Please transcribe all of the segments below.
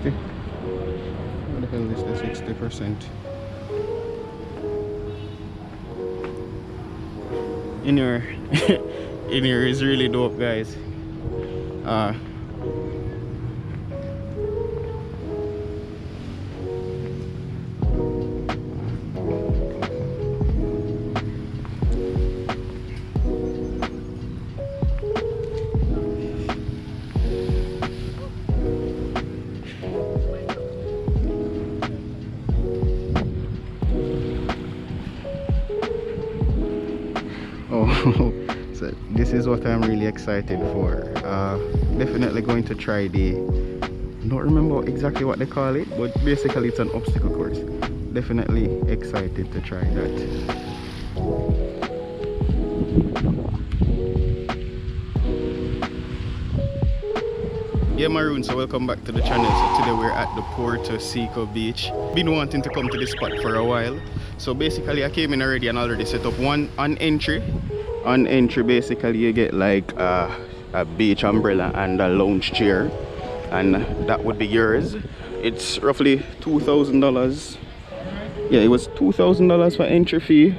60. What the hell is the 60%? In here, in here is really dope, guys. Oh, so this is what I'm really excited for. Definitely going to try the, I don't remember exactly what they call it, but basically it's an obstacle course. Definitely excited to try that. Yeah, Maroon, so welcome back to the channel. So today we're at the Puerto Seco beach. Been wanting to come to this spot for a while. So basically I came in already and already set up one on entry. On entry basically you get like a beach umbrella and a lounge chair, and that would be yours. It's roughly $2,000. Yeah, it was $2,000 for entry fee.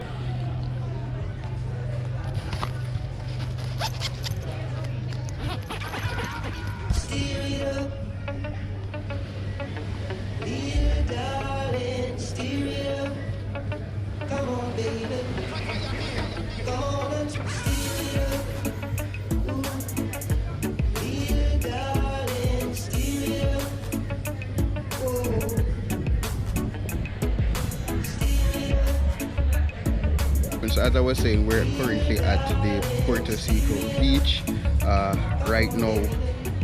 So as I was saying, we're currently at the Puerto Seco beach. Right now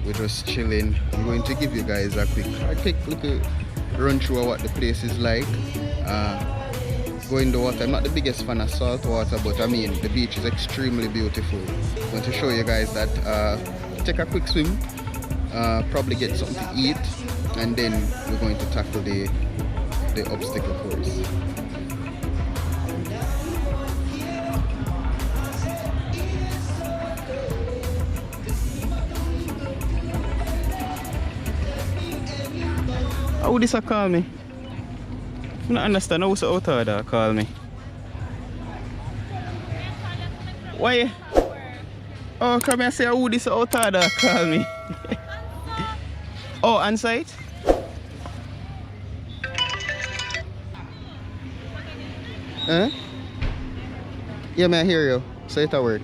we're just chilling. I'm going to give you guys a quick little run through of what the place is like. Go in the water. I'm not the biggest fan of salt water, but I mean the beach is extremely beautiful. I'm going to show you guys that. Take a quick swim, probably get something to eat, and then we're going to tackle the obstacle course. How this a call me? I don't understand how so out of call me. Why? Oh, come here, say how this out of call me. Oh, on site? Huh? Yeah, man, I hear you. So it work.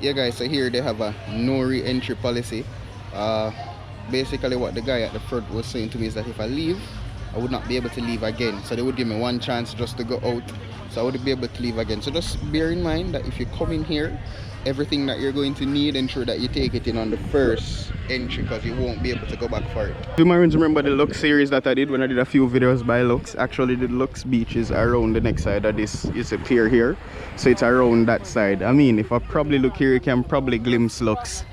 Yeah, guys, so here they have a no re-entry policy. Basically what the guy at the front was saying to me is that if I leave, I would not be able to leave again. So they would give me one chance just to go out, so I wouldn't be able to leave again. So just bear in mind that if you come in here, everything that you're going to need, ensure that you take it in on the first entry, because you won't be able to go back for it. Do you remember the Lux series that I did when I did a few videos by Lux? Actually the Lux beach is around the next side of this. It's a pier here, so it's around that side. I mean, if I probably look here, you can probably glimpse Lux.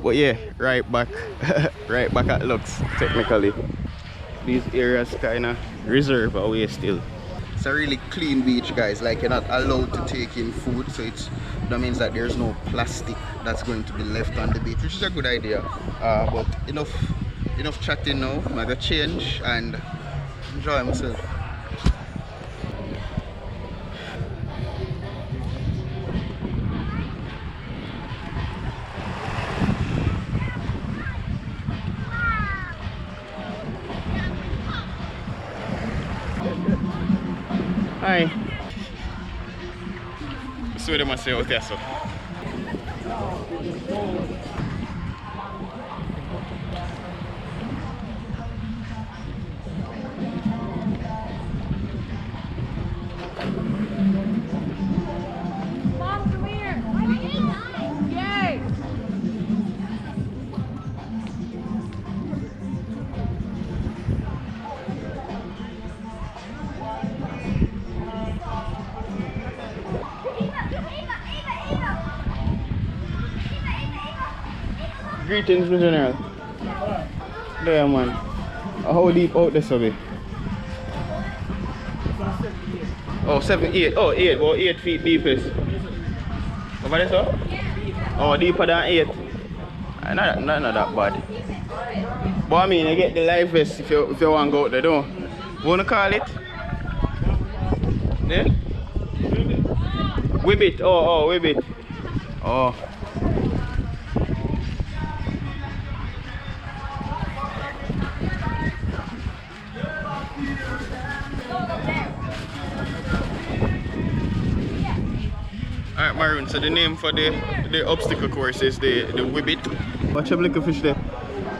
But yeah, right back right back at Lux technically. These areas kind of reserve away still. It's a really clean beach, guys. Like, you're not allowed to take in food, so that means that there's no plastic that's going to be left on the beach, which is a good idea. But enough chatting now. I'm gonna change and enjoy myself. Hi. See what they must say out there, so. Mom, come here. Yay! Greetings, Mr. General. There, man. How deep out this way? Oh, 7, 8. Oh, 8. About 8 feet deep is. Over there, sir? Oh, deeper than 8. Not that bad. But I mean, you get the life vest if you want to go out there, don't you? Wanna call it? Yeah? Whip it. Oh, whip it. Oh. Alright, Maroon, so the name for the obstacle course is the Whibbit. Watch them little fish there.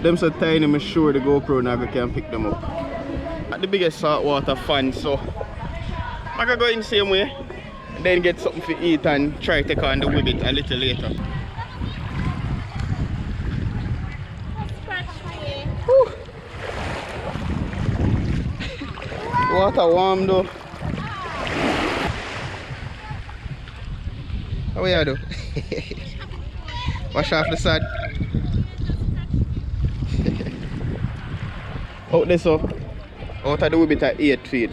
Them so tiny, I'm sure the GoPro now can pick them up. Not the biggest saltwater fan, so I can go in the same way, then get something to eat and try to take on the Whibbit a little later. Water warm though. How are you do? Wash off the sand. Out there so, out of the Whibbit at 8 feet.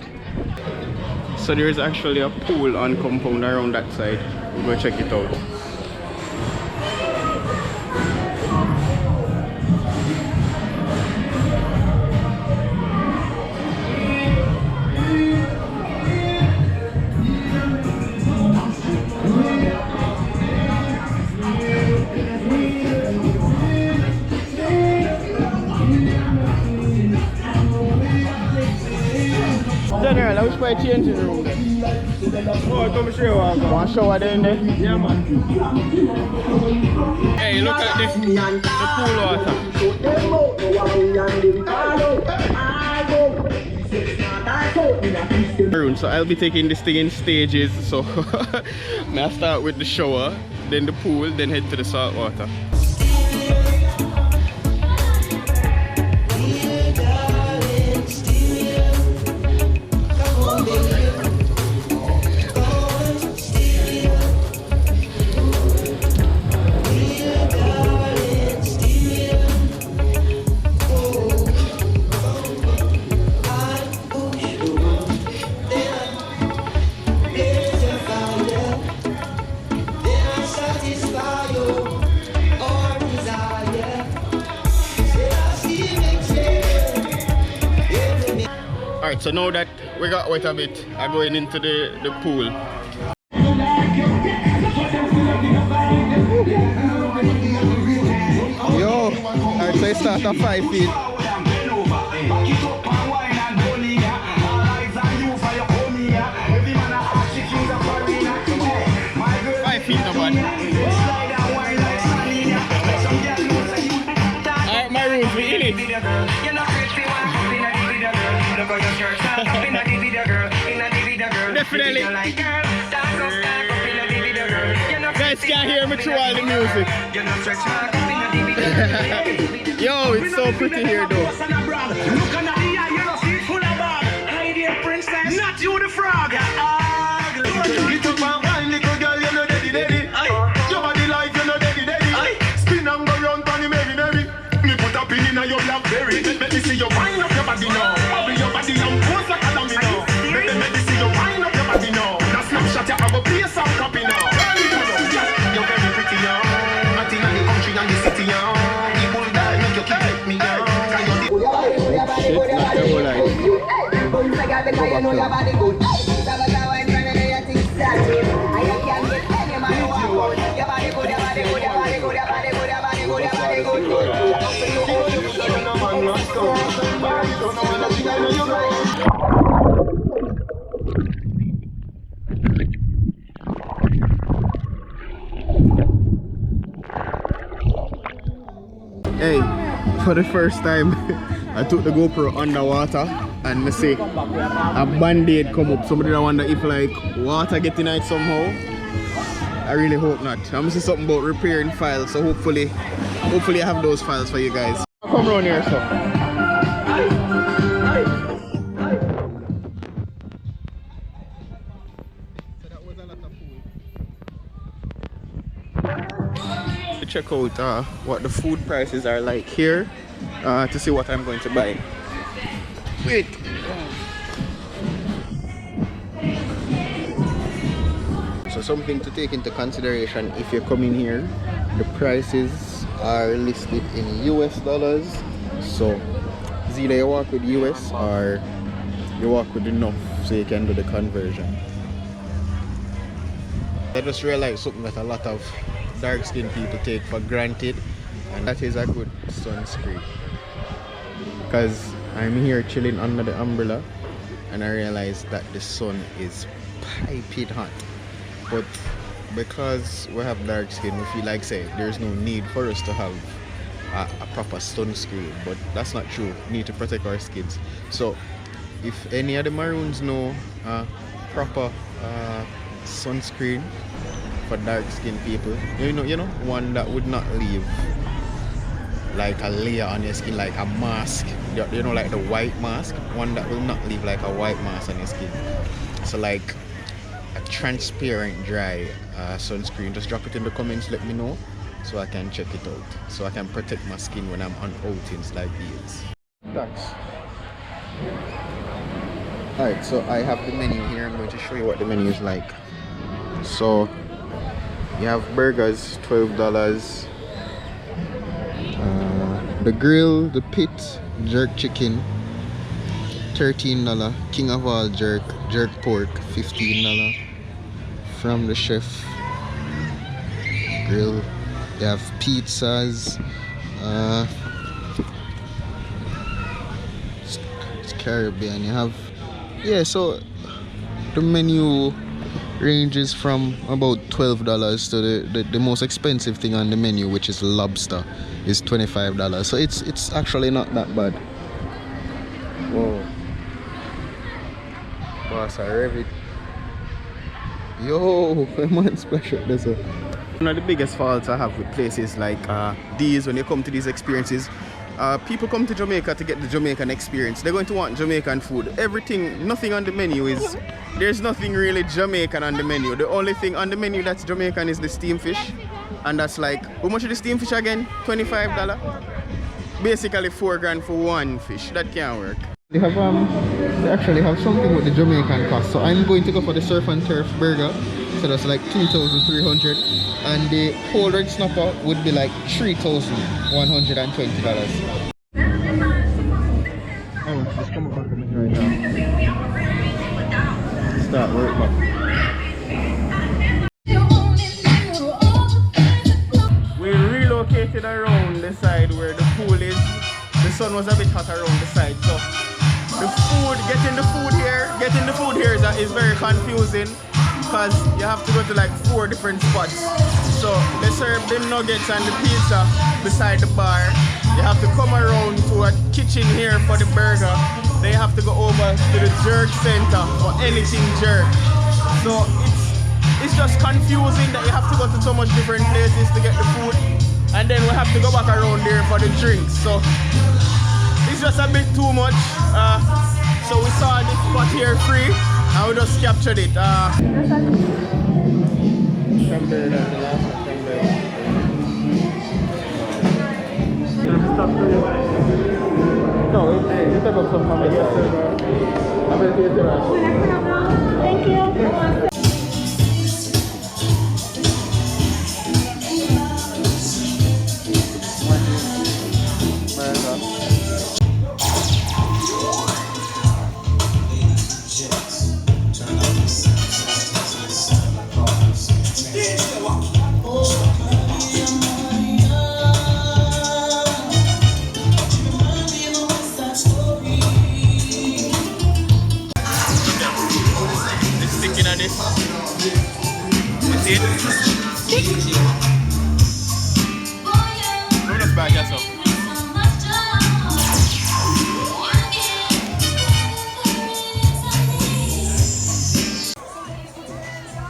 So there is actually a pool on compound around that side. We'll go check it out. General, I wish for a changing room then. Oh, come show you want to shower there in there? Yeah, man. Hey, look at this. The pool water. So I'll be taking this thing in stages. So I start with the shower, then the pool, then head to the salt water. Alright, so now that we got wet a bit, I'm going into the pool. Yo, alright, so it starts at 5 feet. 5 feet no bad. Alright, my rules, we in it. Definitely. Guys can't hear me through all the music. Yo, it's so pretty here though. Not you the frog. Your body like you know daddy. Spin and go round on the merry. Me put a pin in your blackberry. Let me see you wind up your body now. Bubble your body and pose like a dummy now. Let me see you wind up your body now. Now snapshot you have a place and copy now. You're very pretty now. I think in the country and the city now. People die make you keep me now. Shit, not the whole life. Hey, for the first time I took the GoPro underwater and me see a band-aid come up. Somebody wonder if like water getting out somehow. I really hope not. I'm gonna see something about repairing files, so hopefully I have those files for you guys. Come around here, so. To check out what the food prices are like here to see what I'm going to buy. Wait. So something to take into consideration if you're coming here, the prices are listed in US dollars. So it's either you work with US or you work with enough so you can do the conversion. I just realized something that a lot of dark skinned people take for granted, and that is a good sunscreen. Because I'm here chilling under the umbrella and I realized that the sun is piping hot. But because we have dark skin, we feel like say there's no need for us to have a proper sunscreen, but that's not true. We need to protect our skins. So if any of the maroons know proper sunscreen for dark skinned people, you know one that would not leave like a layer on your skin, like a mask, you know, like the white mask, one that will not leave like a white mask on your skin. So like a transparent dry sunscreen, just drop it in the comments, let me know so I can check it out, so I can protect my skin when I'm on outings like these. Thanks. Alright, so I have the menu here. I'm going to show you what the menu is like. So you have burgers, $12. The grill, the pit, jerk chicken, $13. King of all jerk pork, $15. From the chef. Grill. They have pizzas. It's Caribbean. You have, yeah. So the menu ranges from about $12 to the most expensive thing on the menu, which is lobster, is $25. So it's actually not that bad. Whoa. Boss, I rev it. Yo, man, splash up this. One of the biggest faults I have with places like these, when you come to these experiences, people come to Jamaica to get the Jamaican experience. They're going to want Jamaican food. Everything, nothing on the menu is, there's nothing really Jamaican on the menu. The only thing on the menu that's Jamaican is the steamed fish. And that's like, how much is the steamed fish again? $25? Basically $4 for one fish. That can't work. They have they actually have something with the Jamaican cost. So I'm going to go for the surf and turf burger. So that's like $2,300, and the whole red snapper would be like $3,120. Oh, just come back in right now. Start work back. We relocated around the side where the pool is. The sun was a bit hot around the side, so the food, getting the food here is very confusing, because you have to go to like 4 different spots. So they serve the nuggets and the pizza beside the bar. You have to come around to a kitchen here for the burger. Then you have to go over to the jerk center for anything jerk. So it's just confusing that you have to go to so much different places to get the food, and then we have to go back around there for the drinks. So it's just a bit too much. So we saw this spot here free, and we just captured it. No, you take up some from Thank you.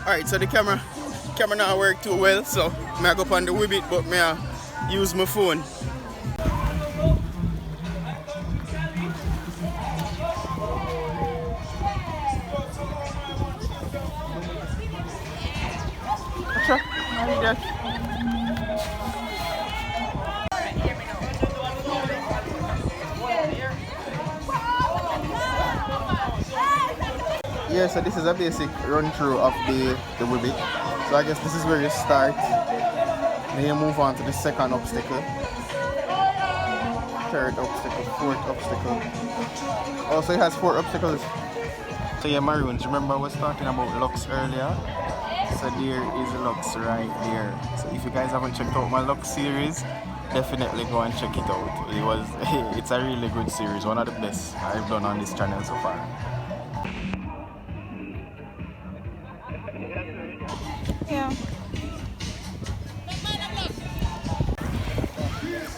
Alright, so the camera not work too well, so I go up on the Wibit, but I use my phone. Yeah, so this is a basic run through of the Wibit. So I guess this is where you start. Then you move on to the second obstacle. Third obstacle, fourth obstacle. Also, it has 4 obstacles. So yeah, Maroons, remember I was talking about Lux earlier? So there is Lux right there. So if you guys haven't checked out my Lux series, definitely go and check it out. It's a really good series, one of the best I've done on this channel so far. Yeah.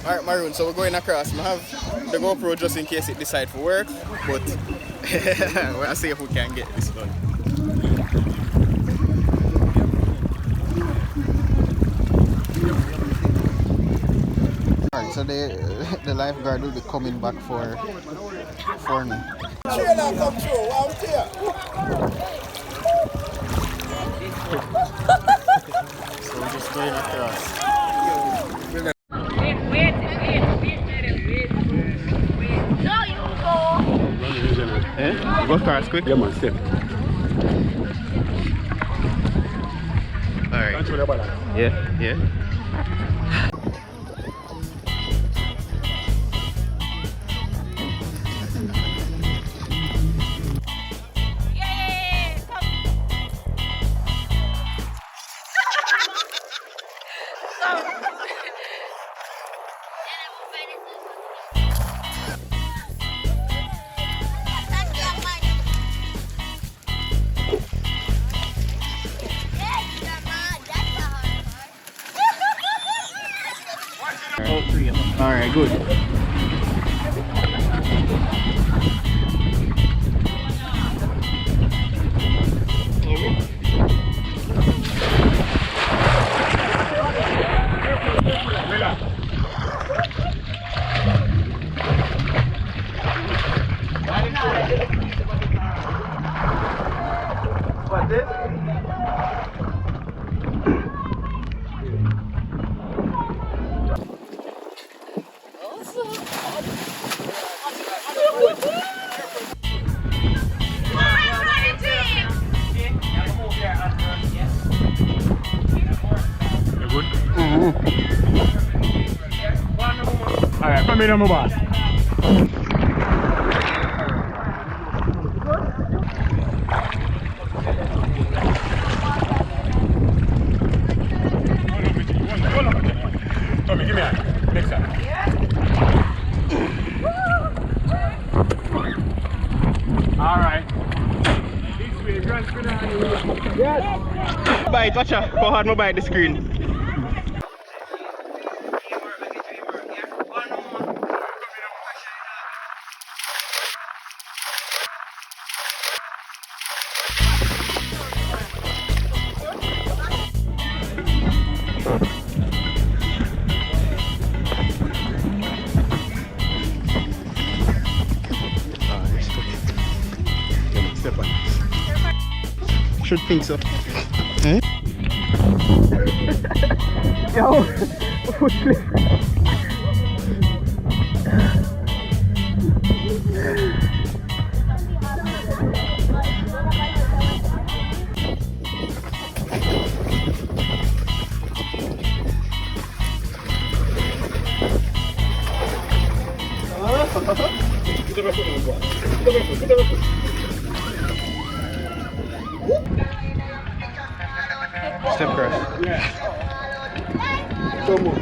Alright, Maroon, so we're going across. I have the GoPro just in case it decides to work, but we'll see if we can get this done. Alright, so the lifeguard will be coming back for me. Trailer come through, wow, here. So we're just going across. Go cars quick. Yeah, man, step. Alright. Yeah. Alright, good. What's this? Alright, come in on my boss. Tommy, give me a hand. Next time. Alright. This way, grand spinner. Yes. Bite, watch out. Go hard, my bite the screen. Step on. Should think so. Eh? Yo! Step cross. Yeah. Come on.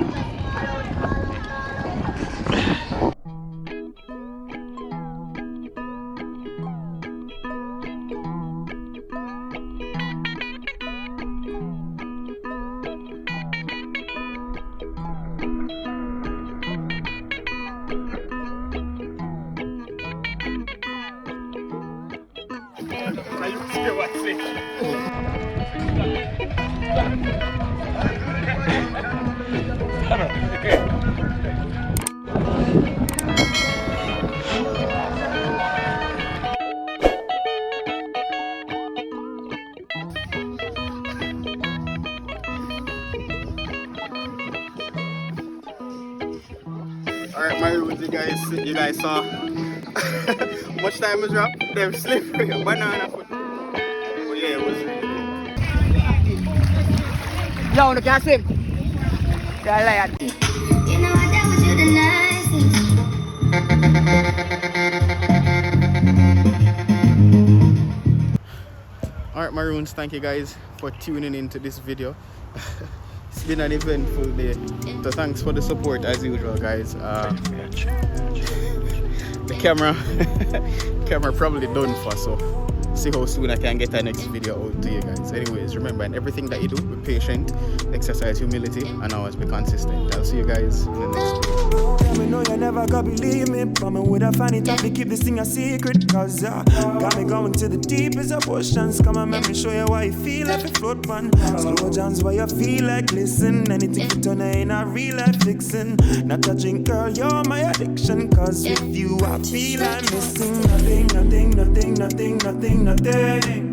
Alright, my rules, you guys saw. Much time was wrapped. They're slippery, banana foot. Oh yeah, it was really good. Yo, look at him. You're a lion. You know I dealt with you the nicest. Alright Maroons, thank you guys for tuning into this video. It's been an eventful day, so thanks for the support as usual guys. The camera probably done for, so see how soon I can get our next video out to you guys. Anyways, remember, in everything that you do, be patient, exercise humility, and always be consistent. I'll see you guys in the next video. Tell me no, you never gonna believe me, but me would have find it tough to keep this thing a secret. Cause got me going to the deepest of oceans. Come on, let me show you why you feel like a float man. Slow Johns why you feel like listen. Anything to turn ain't a real life fixin'. Not a drink, girl, you're my addiction. Cause with you I feel I'm missing nothing, nothing, nothing, nothing, nothing, nothing.